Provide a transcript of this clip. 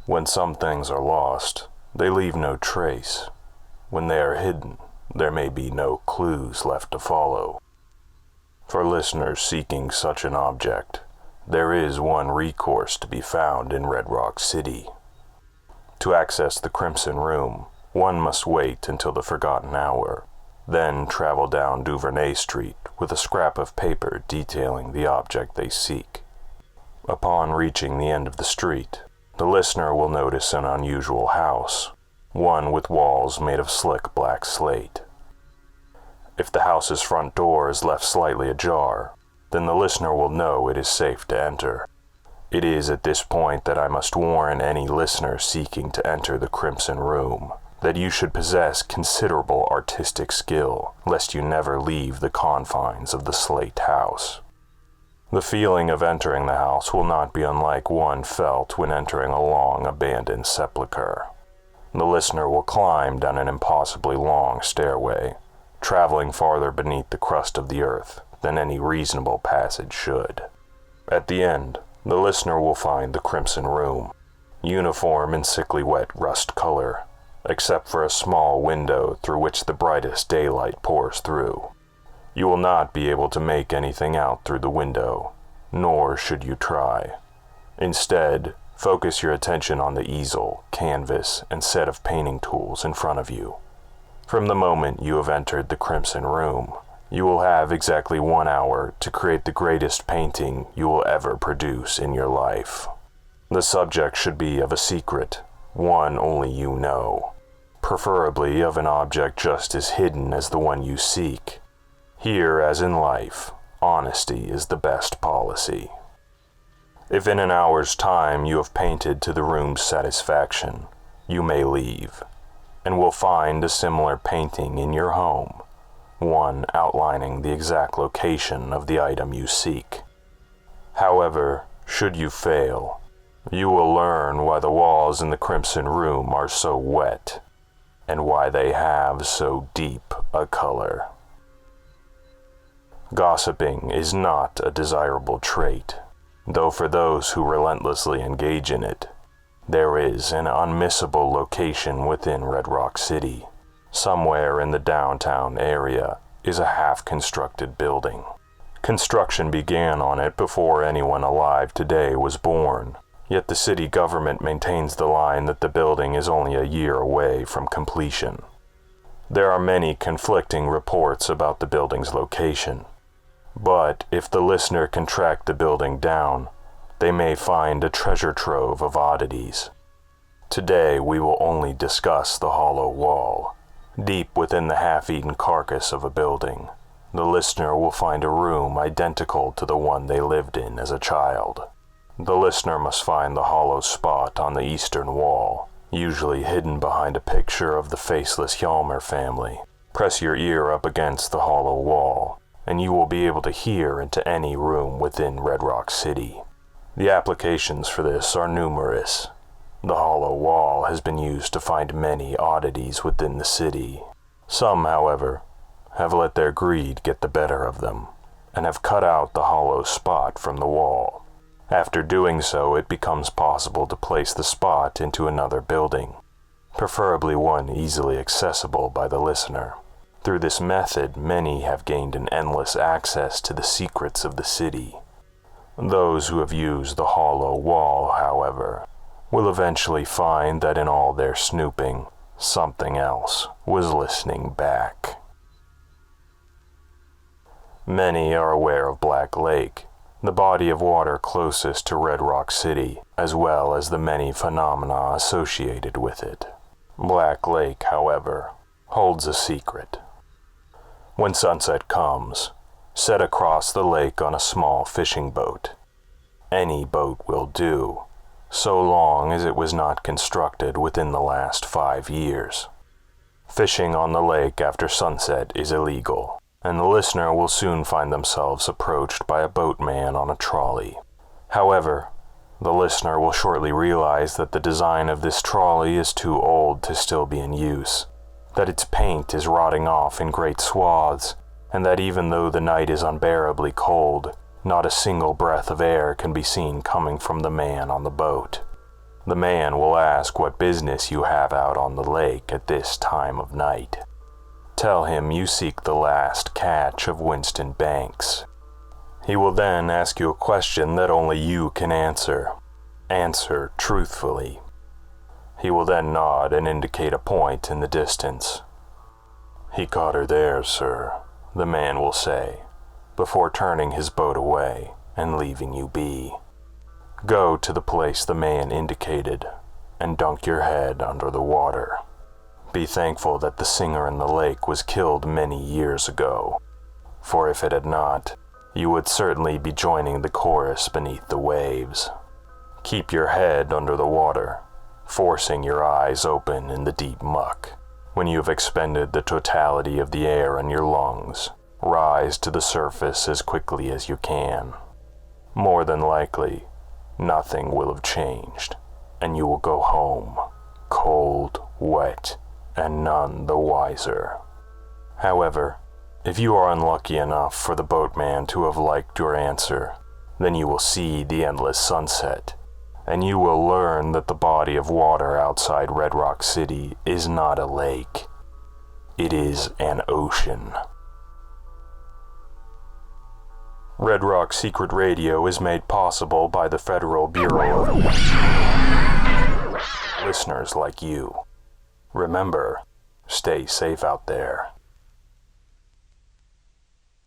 When some things are lost, they leave no trace. When they are hidden, there may be no clues left to follow. For listeners seeking such an object, there is one recourse to be found in Red Rock City. To access the Crimson Room, one must wait until the forgotten hour, then travel down Duvernay Street with a scrap of paper detailing the object they seek. Upon reaching the end of the street, the listener will notice an unusual house, one with walls made of slick black slate. If the house's front door is left slightly ajar, then the listener will know it is safe to enter. It is at this point that I must warn any listener seeking to enter the Crimson Room that you should possess considerable artistic skill, lest you never leave the confines of the slate house. The feeling of entering the house will not be unlike one felt when entering a long abandoned sepulchre. The listener will climb down an impossibly long stairway, traveling farther beneath the crust of the earth than any reasonable passage should. At the end, the listener will find the Crimson Room, uniform in sickly wet rust color, except for a small window through which the brightest daylight pours through. You will not be able to make anything out through the window, nor should you try. Instead, focus your attention on the easel, canvas, and set of painting tools in front of you. From the moment you have entered the Crimson Room, you will have exactly 1 hour to create the greatest painting you will ever produce in your life. The subject should be of a secret, one only you know, preferably of an object just as hidden as the one you seek. Here, as in life, honesty is the best policy. If in an hour's time you have painted to the room's satisfaction, you may leave, and will find a similar painting in your home, one outlining the exact location of the item you seek. However, should you fail, you will learn why the walls in the Crimson Room are so wet, and why they have so deep a color. Gossiping is not a desirable trait, though for those who relentlessly engage in it, there is an unmissable location within Red Rock City. Somewhere in the downtown area is a half-constructed building. Construction began on it before anyone alive today was born, yet the city government maintains the line that the building is only a year away from completion. There are many conflicting reports about the building's location, but if the listener can track the building down, they may find a treasure trove of oddities. Today we will only discuss the hollow wall. Deep within the half-eaten carcass of a building, the listener will find a room identical to the one they lived in as a child. The listener must find the hollow spot on the eastern wall, usually hidden behind a picture of the faceless Hjalmar family. Press your ear up against the hollow wall, and you will be able to hear into any room within Red Rock City. The applications for this are numerous. The hollow wall has been used to find many oddities within the city. Some, however, have let their greed get the better of them, and have cut out the hollow spot from the wall. After doing so, it becomes possible to place the spot into another building, preferably one easily accessible by the listener. Through this method, many have gained an endless access to the secrets of the city. Those who have used the hollow wall, however, will eventually find that in all their snooping, something else was listening back. Many are aware of Black Lake, the body of water closest to Red Rock City, as well as the many phenomena associated with it. Black Lake, however, holds a secret. When sunset comes, set across the lake on a small fishing boat. Any boat will do, so long as it was not constructed within the last 5 years. Fishing on the lake after sunset is illegal, and the listener will soon find themselves approached by a boatman on a trolley. However, the listener will shortly realize that the design of this trolley is too old to still be in use, that its paint is rotting off in great swaths, and that even though the night is unbearably cold, not a single breath of air can be seen coming from the man on the boat. The man will ask what business you have out on the lake at this time of night. Tell him you seek the last catch of Winston Banks. He will then ask you a question that only you can answer. Answer truthfully. He will then nod and indicate a point in the distance. "He caught her there, sir," the man will say, before turning his boat away and leaving you be. Go to the place the man indicated and dunk your head under the water. Be thankful that the singer in the lake was killed many years ago, for if it had not, you would certainly be joining the chorus beneath the waves. Keep your head under the water, forcing your eyes open in the deep muck. When you have expended the totality of the air in your lungs, rise to the surface as quickly as you can. More than likely, nothing will have changed, and you will go home, cold, wet, and none the wiser. However, if you are unlucky enough for the boatman to have liked your answer, then you will see the endless sunset, and you will learn that the body of water outside Red Rock City is not a lake. It is an ocean. Red Rock Secret Radio is made possible by the Federal Bureau of listeners like you. Remember, stay safe out there.